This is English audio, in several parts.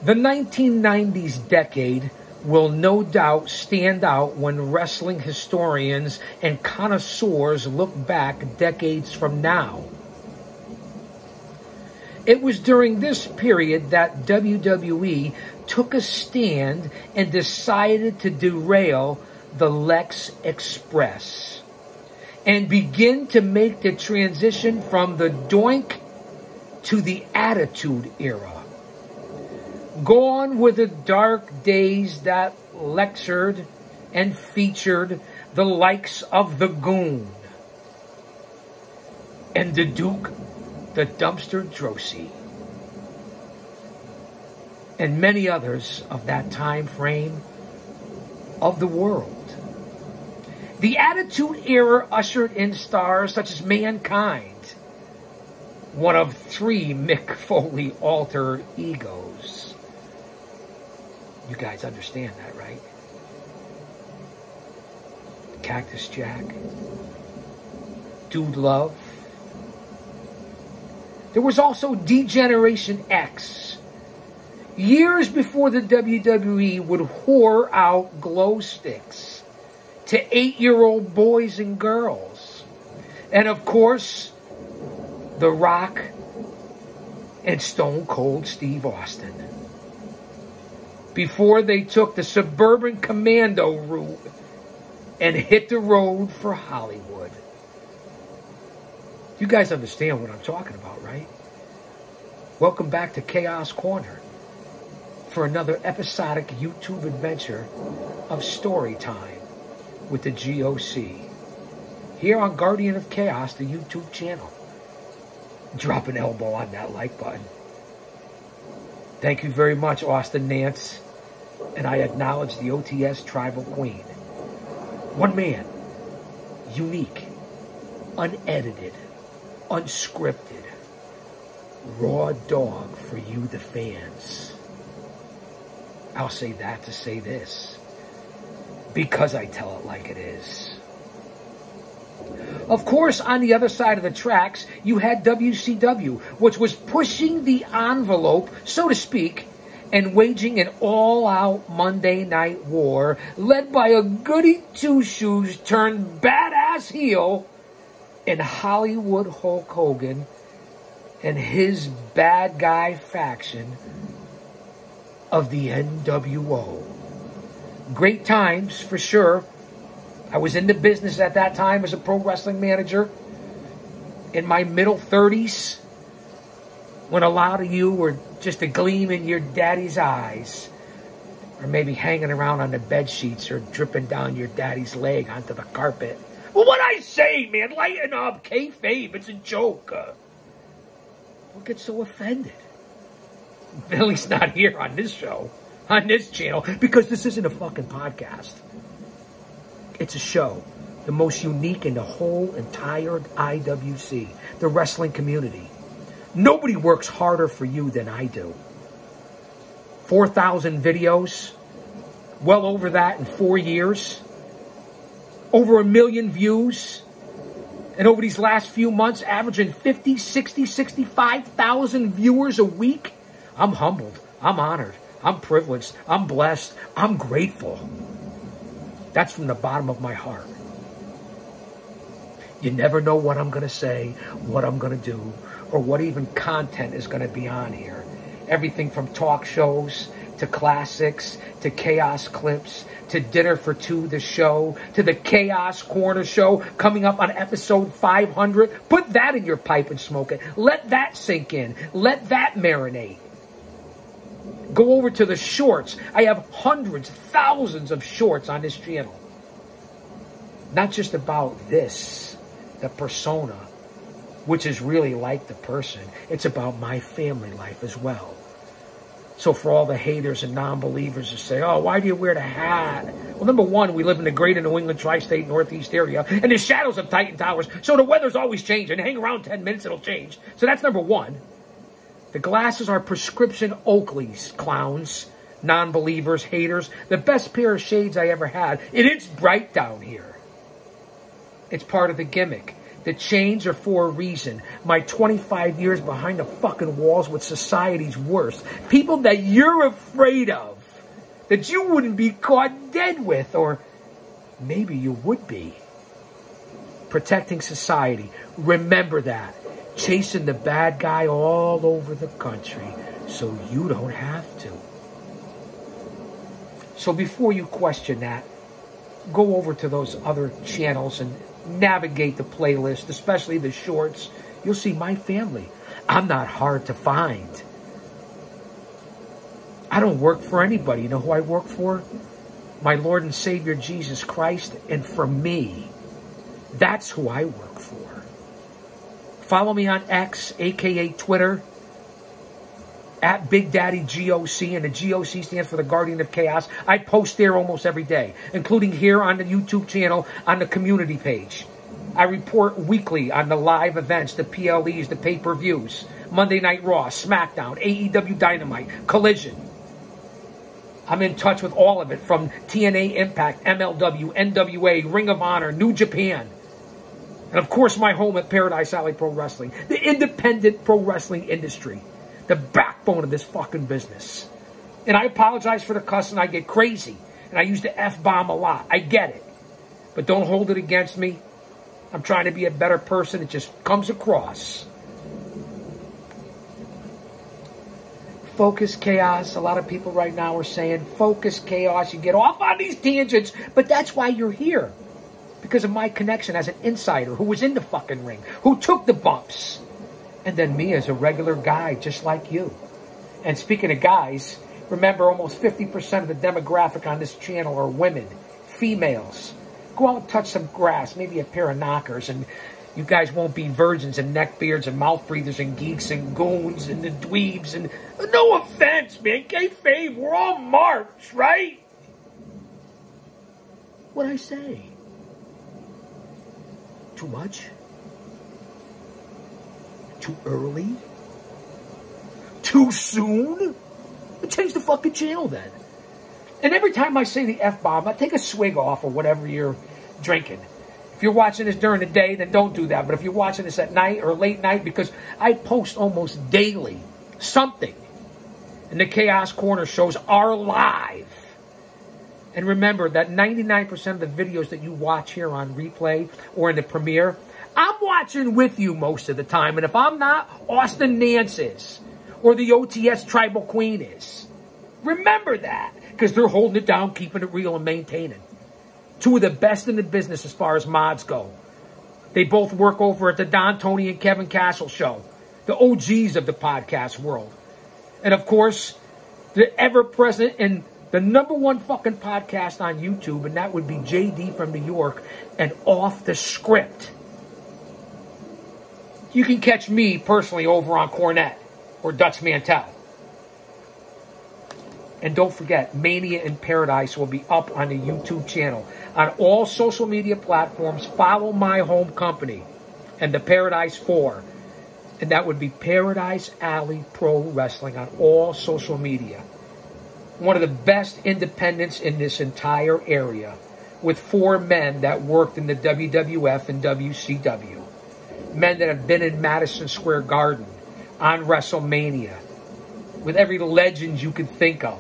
The 1990s decade will no doubt stand out when wrestling historians and connoisseurs look back decades from now. It was during this period that WWE took a stand and decided to derail the Lex Express and begin to make the transition from the Doink to the Attitude Era. Gone were the dark days that lectured and featured the likes of the Goon and the Duke, the Dumpster Droese, and many others of that time frame of the world. The Attitude Era ushered in stars such as Mankind, one of 3 Mick Foley alter egos. You guys understand that, right? Cactus Jack, Dude Love. There was also D-Generation X. Years before the WWE would whore out glow sticks to 8-year-old boys and girls. And of course, The Rock and Stone Cold Steve Austin. Before they took the suburban commando route and hit the road for Hollywood. You guys understand what I'm talking about, right? Welcome back to Chaos Corner for another episodic YouTube adventure of story time with the GOC. Here on Guardian of Chaos, the YouTube channel. Drop an elbow on that like button. Thank you very much, Austin Nance. And I acknowledge the OTS Tribal Queen. One man, unique, unedited, unscripted, raw dog for you, the fans. I'll say that to say this, because I tell it like it is. Of course, on the other side of the tracks, you had WCW, which was pushing the envelope, so to speak, and waging an all-out Monday Night War, led by a goody two-shoes turned badass heel in Hollywood Hulk Hogan and his bad guy faction of the NWO. Great times, for sure. I was in the business at that time as a pro wrestling manager in my middle 30s, when a lot of you were just a gleam in your daddy's eyes, or maybe hanging around on the bed sheets or dripping down your daddy's leg onto the carpet. Well, what I say, man, lighten up, kayfabe, it's a joke. Don't get so offended. At least not here on this show, on this channel, because this isn't a fucking podcast. It's a show, the most unique in the whole entire IWC, the wrestling community. Nobody works harder for you than I do. 4,000 videos, well over that in 4 years. Over 1 million views. And over these last few months, averaging 50, 60, 65,000 viewers a week. I'm humbled. I'm honored. I'm privileged. I'm blessed. I'm grateful. That's from the bottom of my heart. You never know what I'm going to say, what I'm going to do, or what even content is going to be on here. Everything from talk shows, to classics, to chaos clips, to Dinner for Two, the show, to the Chaos Corner show coming up on episode 500. Put that in your pipe and smoke it. Let that sink in. Let that marinate. Go over to the shorts. I have hundreds, thousands of shorts on this channel. Not just about this, the persona, which is really like the person. It's about my family life as well. So for all the haters and non-believers who say, oh, why do you wear the hat? Well, number one, we live in the greater New England tri-state northeast area, and there's shadows of Titan Towers, so the weather's always changing. Hang around 10 minutes, it'll change. So that's number one. The glasses are prescription Oakleys, clowns, non-believers, haters. The best pair of shades I ever had. And it's bright down here. It's part of the gimmick. The chains are for a reason. My 25 years behind the fucking walls with society's worst. People that you're afraid of. That you wouldn't be caught dead with. Or maybe you would be. Protecting society. Remember that. Chasing the bad guy all over the country. So you don't have to. So before you question that, go over to those other channels and navigate the playlist, especially the shorts. You'll see my family. I'm not hard to find. I don't work for anybody. You know who I work for? My Lord and Savior Jesus Christ. And for me, that's who I work for. Follow me on X, aka Twitter, at Big Daddy GOC, and the GOC stands for the Guardian of Chaos. I post there almost every day, including here on the YouTube channel, on the community page. I report weekly on the live events, the PLEs, the pay-per-views, Monday Night Raw, SmackDown, AEW Dynamite, Collision. I'm in touch with all of it, from TNA Impact, MLW, NWA, Ring of Honor, New Japan. And of course my home at Paradise Alley Pro Wrestling, the independent pro wrestling industry. The backbone of this fucking business. And I apologize for the cussing. I get crazy. And I use the F-bomb a lot. I get it. But don't hold it against me. I'm trying to be a better person. It just comes across. Focus, chaos. A lot of people right now are saying, focus, chaos. You get off on these tangents. But that's why you're here. Because of my connection as an insider who was in the fucking ring. Who took the bumps. And then me as a regular guy, just like you. And speaking of guys, remember almost 50% of the demographic on this channel are women, females. Go out and touch some grass, maybe a pair of knockers, and you guys won't be virgins and neckbeards and mouth breathers and geeks and goons and the dweebs. And no offense, man, kayfabe, we're all marks, right? What'd I say? Too much? Too early? Too soon? Change the fucking channel then. And every time I say the F-bomb, I take a swig off or whatever you're drinking. If you're watching this during the day, then don't do that. But if you're watching this at night or late night, because I post almost daily something. And the Chaos Corner shows are live. And remember that 99% of the videos that you watch here on replay or in the premiere, I'm watching with you most of the time. And if I'm not, Austin Nance is. Or the OTS Tribal Queen is. Remember that. Because they're holding it down, keeping it real, and maintaining. Two of the best in the business as far as mods go. They both work over at the Don, Tony, and Kevin Castle show. The OGs of the podcast world. And of course, the ever-present and the #1 fucking podcast on YouTube. And that would be JD from New York and Off the Script. You can catch me personally over on Cornette or Dutch Mantel. And don't forget, Mania in Paradise will be up on the YouTube channel. On all social media platforms, follow my home company and the Paradise 4. And that would be Paradise Alley Pro Wrestling on all social media. One of the best independents in this entire area, with 4 men that worked in the WWF and WCW. Men that have been in Madison Square Garden, on WrestleMania, with every legend you could think of.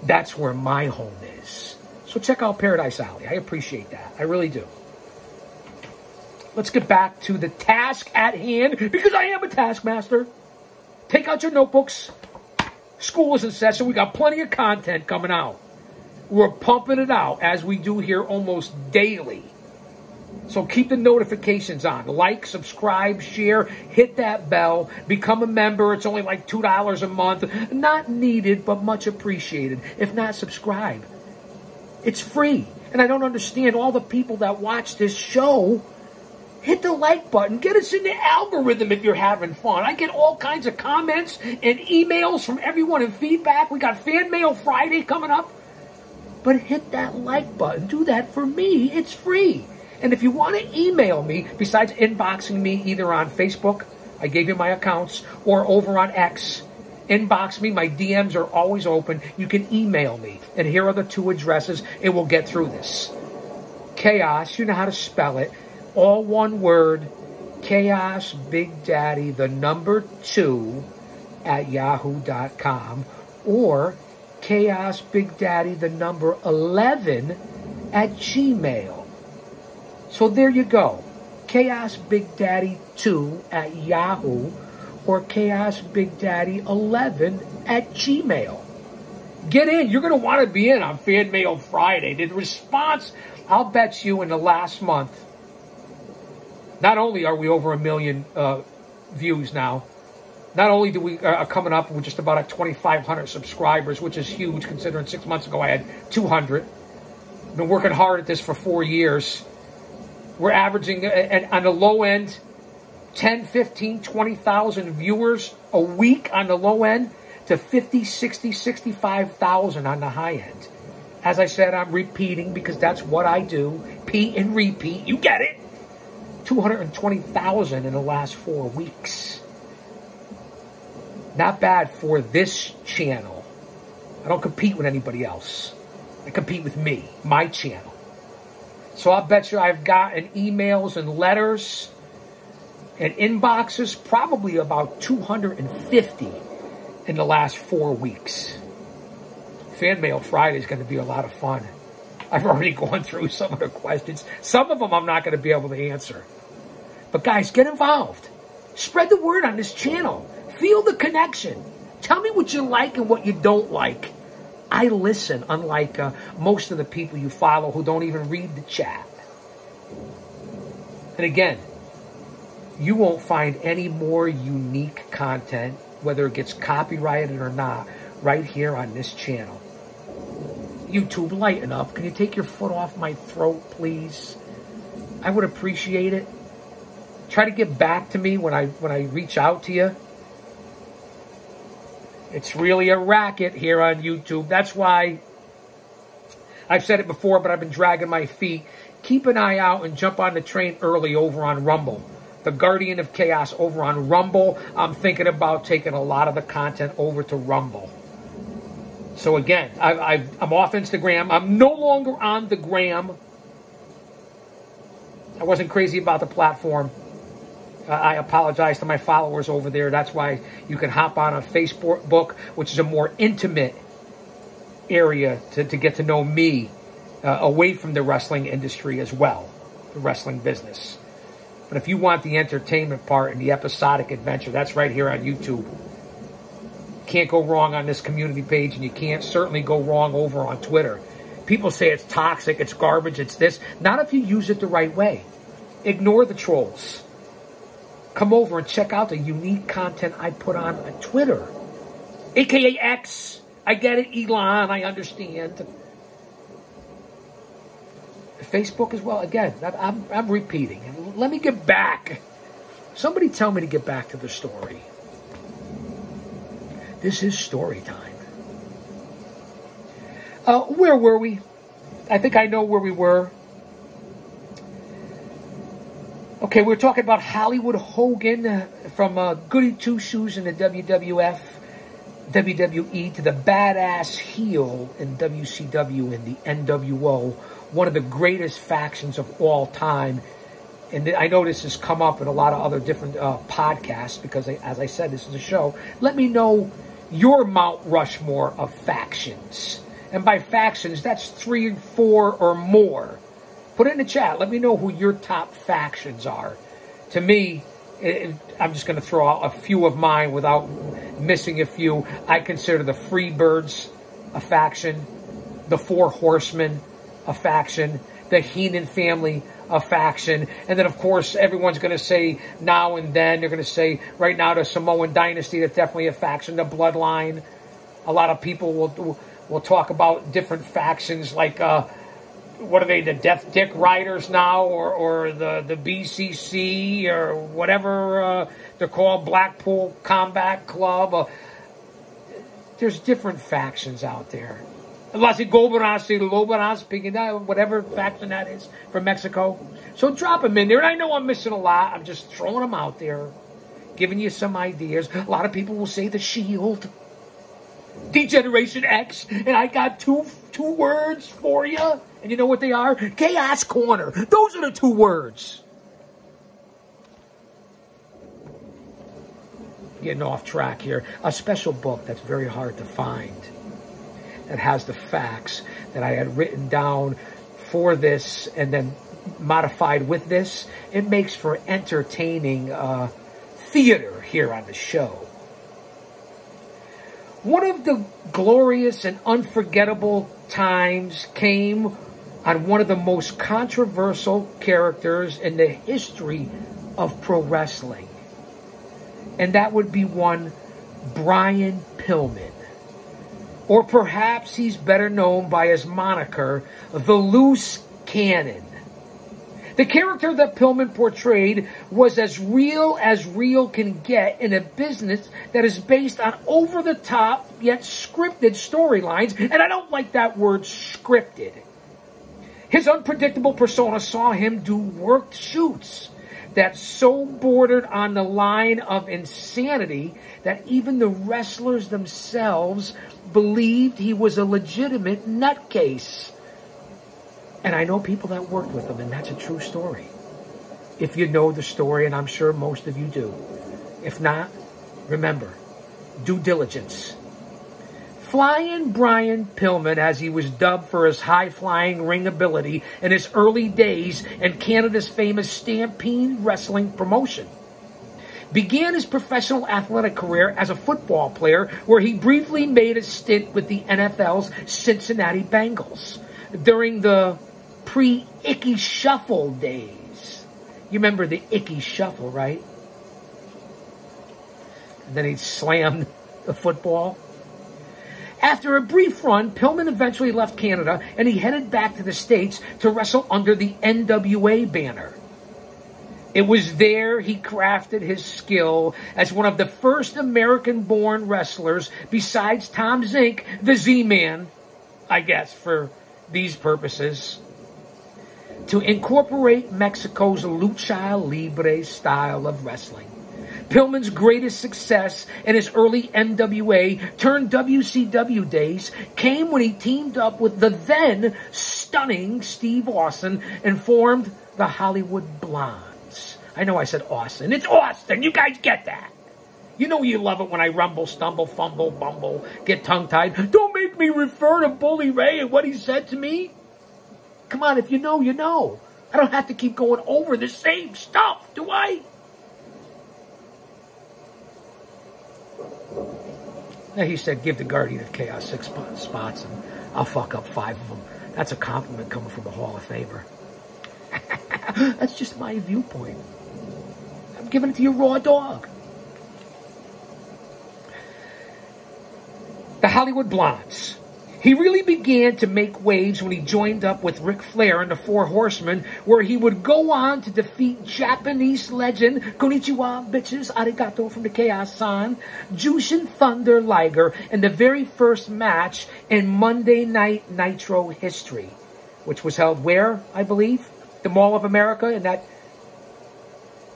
That's where my home is. So check out Paradise Alley. I appreciate that. I really do. Let's get back to the task at hand, because I am a taskmaster. Take out your notebooks. School is in session. We got plenty of content coming out. We're pumping it out, as we do here almost daily. So keep the notifications on. Like, subscribe, share, hit that bell, become a member. It's only like $2 a month. Not needed, but much appreciated. If not, subscribe. It's free. And I don't understand all the people that watch this show. Hit the like button. Get us in the algorithm if you're having fun. I get all kinds of comments and emails from everyone and feedback. We got Fan Mail Friday coming up. But hit that like button. Do that for me. It's free. And if you want to email me, besides inboxing me either on Facebook, I gave you my accounts, or over on X, inbox me. My DMs are always open. You can email me. And here are the 2 addresses. It will get through this. Chaos, you know how to spell it. all one word, Chaos Big Daddy, the number 2 at yahoo.com, or Chaos Big Daddy, the number 11 at Gmail. So there you go. Chaos Big Daddy 2 at Yahoo, or Chaos Big Daddy 11 at Gmail. Get in. You're going to want to be in on Fan Mail Friday. The response, I'll bet you, in the last month, not only are we over 1 million views now, not only do we are coming up with just about at 2,500 subscribers, which is huge considering 6 months ago I had 200. I've been working hard at this for 4 years. We're averaging, on the low end, 10, 15, 20,000 viewers a week on the low end to 50, 60, 65,000 on the high end. As I said, I'm repeating because that's what I do. Pete and repeat. You get it. 220,000 in the last 4 weeks. Not bad for this channel. I don't compete with anybody else. I compete with me, my channel. So I'll bet you I've gotten emails and letters and inboxes, probably about 250 in the last 4 weeks. Fan Mail Friday is going to be a lot of fun. I've already gone through some of the questions. Some of them I'm not going to be able to answer. But guys, get involved. Spread the word on this channel. Feel the connection. Tell me what you like and what you don't like. I listen, unlike most of the people you follow who don't even read the chat. And again, you won't find any more unique content, whether it gets copyrighted or not, right here on this channel. YouTube, lighten up. Can you take your foot off my throat, please? I would appreciate it. Try to get back to me when I reach out to you. It's really a racket here on YouTube. That's why I've said it before, but I've been dragging my feet. Keep an eye out and jump on the train early over on Rumble. The Guardian of Chaos over on Rumble. I'm thinking about taking a lot of the content over to Rumble. So again, I'm off Instagram. I'm no longer on the gram. I wasn't crazy about the platform. I apologize to my followers over there. That's why you can hop on a Facebook, which is a more intimate area to get to know me away from the wrestling industry as well, the wrestling business. But if you want the entertainment part and the episodic adventure, that's right here on YouTube. Can't go wrong on this community page, and you can't certainly go wrong over on Twitter. People say it's toxic, it's garbage, it's this. Not if you use it the right way. Ignore the trolls. Come over and check out the unique content I put on Twitter. AKA X. I get it, Elon, I understand. Facebook as well. Again, I'm repeating. Let me get back. Somebody tell me to get back to the story. This is story time. Where were we? I think I know where we were. Okay, we're talking about Hollywood Hogan from Goody Two Shoes in the WWF, WWE, to the badass heel in WCW and the NWO, one of the greatest factions of all time. And I know this has come up in a lot of other different podcasts because, as I said, this is a show. Let me know your Mount Rushmore of factions. And by factions, that's 3, 4, or more. Put it in the chat. Let me know who your top factions are. To me, I'm just going to throw out a few of mine without missing a few. I consider the Freebirds a faction, the Four Horsemen a faction, the Heenan family a faction, and then, of course, everyone's going to say now and then, they're going to say right now the Samoan Dynasty, that's definitely a faction, the Bloodline. A lot of people will talk about different factions like... what are they, the Death Dick Riders now, or the BCC, or whatever they're called, Blackpool Combat Club. There's different factions out there. Las Lobanas, whatever faction that is from Mexico. So drop them in there. And I know I'm missing a lot. I'm just throwing them out there, giving you some ideas. A lot of people will say the Shield, Degeneration X, and I got two words for you. And you know what they are? Chaos Corner. Those are the 2 words. getting off track here, a special book that's very hard to find that has the facts that I had written down for this and then modified with this. It makes for entertaining theater here on the show. One of the glorious and unforgettable times came on one of the most controversial characters in the history of pro wrestling. And that would be one Brian Pillman. Or perhaps he's better known by his moniker, the Loose Cannon. The character that Pillman portrayed was as real can get in a business that is based on over-the-top yet scripted storylines, and I don't like that word scripted. His unpredictable persona saw him do worked shoots that so bordered on the line of insanity that even the wrestlers themselves believed he was a legitimate nutcase. And I know people that worked with him, and that's a true story. If you know the story, and I'm sure most of you do. If not, remember, due diligence. Flying Brian Pillman, as he was dubbed for his high-flying ring ability in his early days in Canada's famous Stampede Wrestling promotion, began his professional athletic career as a football player, where he briefly made a stint with the NFL's Cincinnati Bengals during the pre-Icky Shuffle days. You remember the Icky Shuffle, right? And then he'd slam the football. After a brief run, Pillman eventually left Canada and he headed back to the States to wrestle under the NWA banner. It was there he crafted his skill as one of the first American-born wrestlers besides Tom Zink, the Z-Man, I guess, for these purposes, to incorporate Mexico's lucha libre style of wrestling. Pillman's greatest success in his early NWA turned WCW days came when he teamed up with the then stunning Steve Austin and formed the Hollywood Blondes. I know I said Austin. It's Austin. You guys get that. You know you love it when I rumble, stumble, fumble, bumble, get tongue-tied. Don't make me refer to Bully Ray and what he said to me. Come on, if you know, you know. I don't have to keep going over the same stuff, do I? Now he said, give the Guardian of Chaos 6 spots and I'll fuck up 5 of them. That's a compliment coming from a Hall of Famer. That's just my viewpoint. I'm giving it to you raw dog. The Hollywood Blondes. He really began to make waves when he joined up with Ric Flair in the Four Horsemen, where he would go on to defeat Japanese legend, konnichiwa, bitches, arigato from the Chaos-san, Jushin Thunder Liger in the very first match in Monday Night Nitro history, which was held where, I believe? The Mall of America, in that,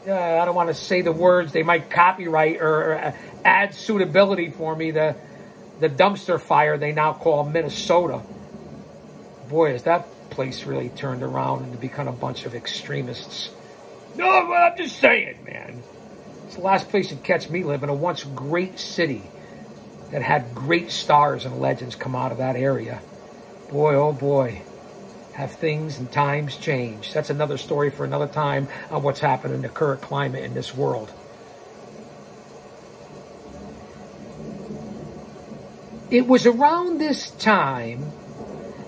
I don't want to say the words, they might copyright or add suitability for me, the dumpster fire they now call Minnesota. Boy, has that place really turned around and become a bunch of extremists. No, I'm just saying, man. It's the last place you'd catch me living, a once great city that had great stars and legends come out of that area. Boy, oh boy, have things and times changed. That's another story for another time on what's happened in the current climate in this world. It was around this time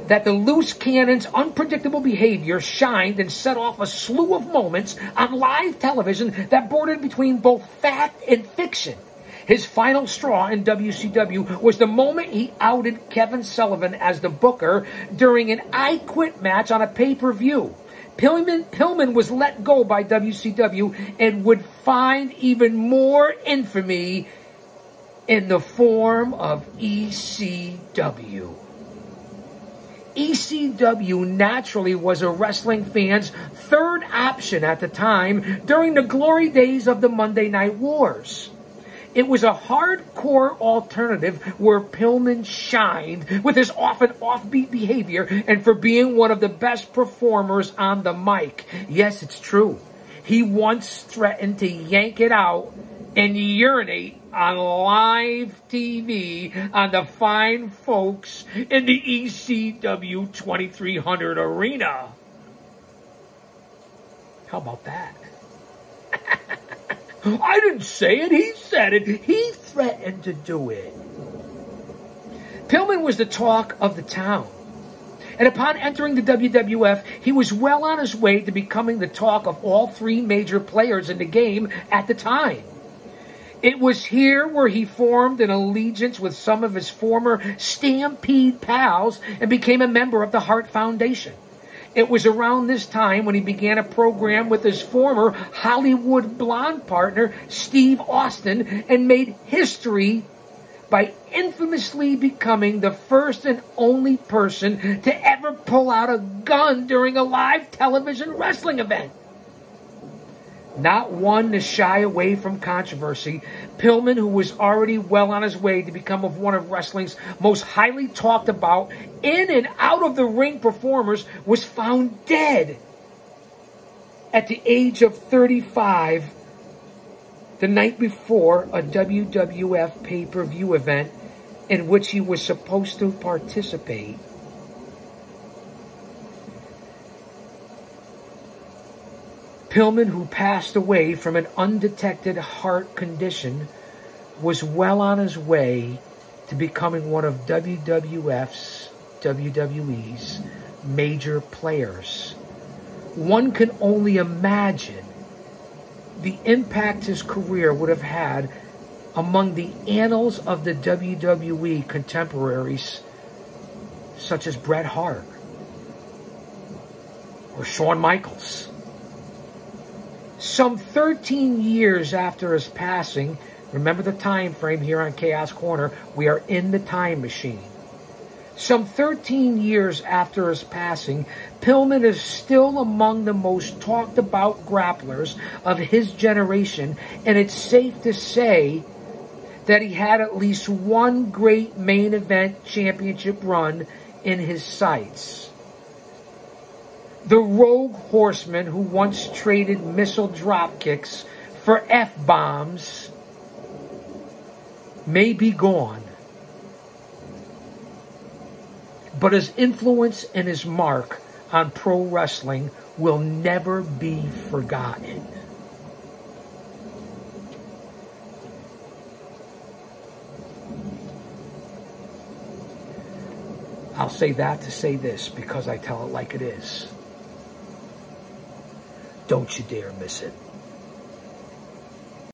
that the Loose Cannon's unpredictable behavior shined and set off a slew of moments on live television that bordered between both fact and fiction. His final straw in WCW was the moment he outed Kevin Sullivan as the booker during an I Quit match on a pay-per-view. Pillman was let go by WCW and would find even more infamy in the form of ECW. ECW naturally was a wrestling fan's third option at the time during the glory days of the Monday Night Wars. It was a hardcore alternative where Pillman shined with his often offbeat behavior and for being one of the best performers on the mic. Yes, it's true. He once threatened to yank it out and urinate on live TV on the fine folks in the ECW 2300 arena. How about that? I didn't say it, he said it. He threatened to do it. Pillman was the talk of the town. And upon entering the WWF, he was well on his way to becoming the talk of all three major players in the game at the time. It was here where he formed an allegiance with some of his former Stampede pals and became a member of the Hart Foundation. It was around this time when he began a program with his former Hollywood Blonde partner, Steve Austin, and made history by infamously becoming the first and only person to ever pull out a gun during a live television wrestling event. Not one to shy away from controversy, Pillman, who was already well on his way to become one of wrestling's most highly talked about in and out of the ring performers, was found dead at the age of 35 the night before a WWF pay-per-view event in which he was supposed to participate. Pillman, who passed away from an undetected heart condition, was well on his way to becoming one of WWE's major players. One can only imagine the impact his career would have had among the annals of the WWE contemporaries, such as Bret Hart or Shawn Michaels. Some 13 years after his passing, remember the time frame here on Chaos Corner, we are in the time machine. Some 13 years after his passing, Pillman is still among the most talked about grapplers of his generation, and it's safe to say that he had at least one great main event championship run in his sights. The Rogue Horseman, who once traded missile dropkicks for F-bombs, may be gone, but his influence and his mark on pro wrestling will never be forgotten. I'll say that to say this, because I tell it like it is. Don't you dare miss it.